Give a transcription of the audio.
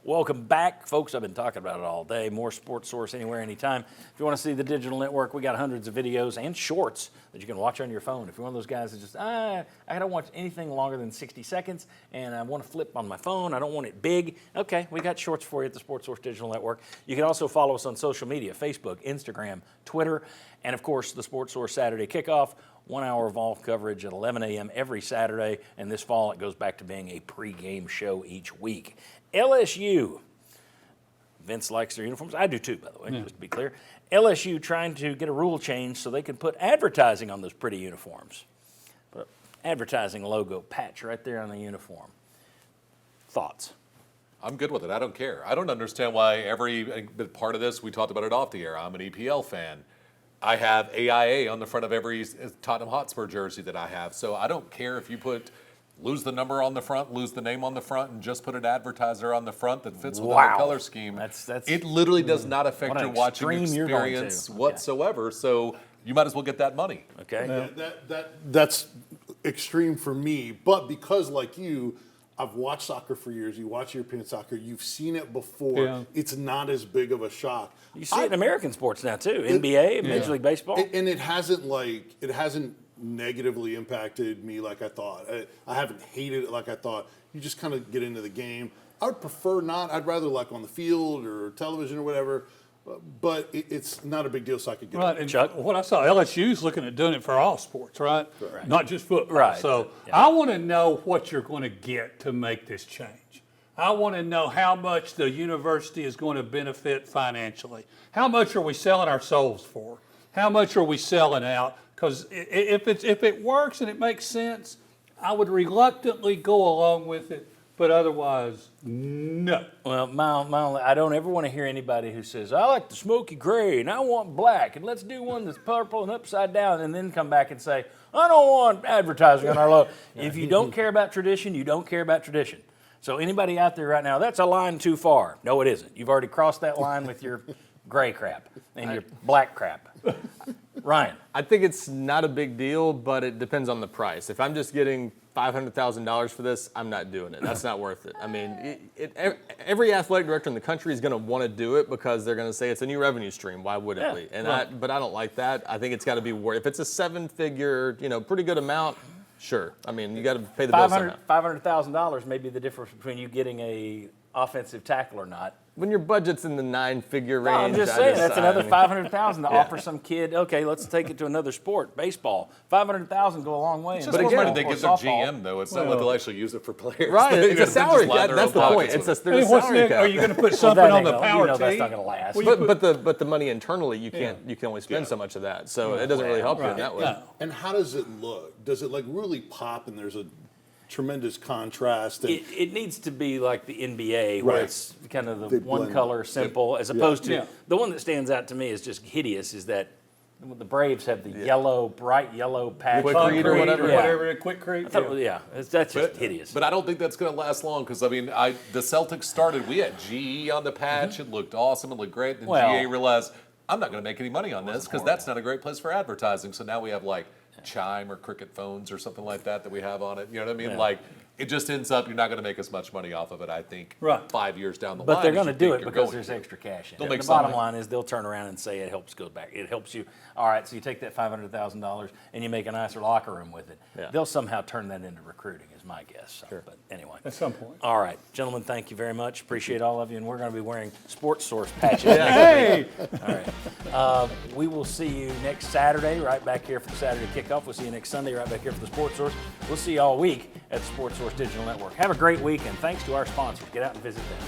Welcome back, folks. I've been talking about it all day. More Sports Source anywhere, anytime. If you want to see the digital network, we got hundreds of videos and shorts that you can watch on your phone. If you're one of those guys that just, I don't watch anything longer than 60 seconds, and I want to flip on my phone, I don't want it big, okay, we got shorts for you at the Sports Source Digital Network. You can also follow us on social media, Facebook, Instagram, Twitter, and of course, the Sports Source Saturday Kickoff. 1 hour of all coverage at 11 a.m. every Saturday, and this fall it goes back to being a pregame show each week. LSU, Vince likes their uniforms. I do too, by the way, just to be clear. LSU trying to get a rule change so they can put advertising on those pretty uniforms. But advertising logo patch right there on the uniform. Thoughts? I'm good with it. I don't care. I don't understand why every part of this, we talked about it off the air. I'm an EPL fan. I have AIA on the front of every Tottenham Hotspur jersey that I have. So I don't care if you lose the number on the front, lose the name on the front, and just put an advertiser on the front that fits with our color scheme. It literally does not affect your watching experience whatsoever. So you might as well get that money. Okay. That's extreme for me. But because, like you, I've watched soccer for years. You watch European soccer. You've seen it before. Yeah. It's not as big of a shock. You see it in American sports now too. NBA, Major League Baseball. And it hasn't negatively impacted me like I thought. I haven't hated it like I thought. You just kind of get into the game. I would prefer not. I'd rather like on the field or television or whatever. But it's not a big deal, so I could get right. it. And Chuck, what I saw, LSU's looking at doing it for all sports, right? Not just football. Right. So I want to know what you're going to get to make this change. I want to know how much the university is going to benefit financially. How much are we selling our souls for? How much are we selling out? Because if it works and it makes sense, I would reluctantly go along with it. But otherwise, no. Well, I don't ever want to hear anybody who says, I like the smoky gray and I want black and let's do one that's purple and upside down, and then come back and say, I don't want advertising on our logo. If you don't care about tradition, you don't care about tradition. So anybody out there right now, that's a line too far. No, it isn't. You've already crossed that line with your gray crap and your black crap. Ryan. I think it's not a big deal, but it depends on the price. If I'm just getting $500,000 for this, I'm not doing it. That's not worth it. I mean, every athletic director in the country is going to want to do it because they're going to say it's a new revenue stream. Why would it be? And but I don't like that. I think it's got to be worth. If it's a seven-figure, pretty good amount, sure. I mean, you got to pay the bill somehow. $500,000 may be the difference between you getting a offensive tackle or not. When your budget's in the nine-figure range, I'm just saying that's another $500,000 to offer some kid. Okay, let's take it to another sport, baseball. $500,000 go a long way. But again, they give their GM though. It's not like they'll actually use it for players. Right, it's a salary cap. That's the point. There's a salary cap. Are you going to put something on the power team? That's not going to last. But the money internally, you can only spend so much of that. So it doesn't really help you in that way. And how does it look? Does it really pop and there's a tremendous contrast? It needs to be like the NBA, where it's kind of the one color, simple, as opposed to the one that stands out to me is just hideous. Is that the Braves have the yellow, bright yellow patch, Quikrete or whatever. Quikrete. That's just hideous. But I don't think that's going to last long because I mean, the Celtics started. We had GE on the patch. It looked awesome. It looked great. Then GE realized I'm not going to make any money on this because that's not a great place for advertising. So now we have Chime or Cricket phones or something like that we have on it. You know what I mean? Yeah. It just ends up you're not going to make as much money off of it, I think, 5 years down the line. But they're going to do it because there's extra cash in it. The bottom line is they'll turn around and say it helps go back. It helps you. All right, so you take that $500,000 and you make a nicer locker room with it. Yeah. They'll somehow turn that into recruiting is my guess. So, sure. But anyway. At some point. All right, gentlemen, thank you very much. Appreciate all of you. And we're going to be wearing Sports Source patches. Hey! All right. We will see you next Saturday right back here for the Saturday kickoff. We'll see you next Sunday right back here for the Sports Source. We'll see you all week at the Sports Source Digital Network. Have a great week, and thanks to our sponsors. Get out and visit them.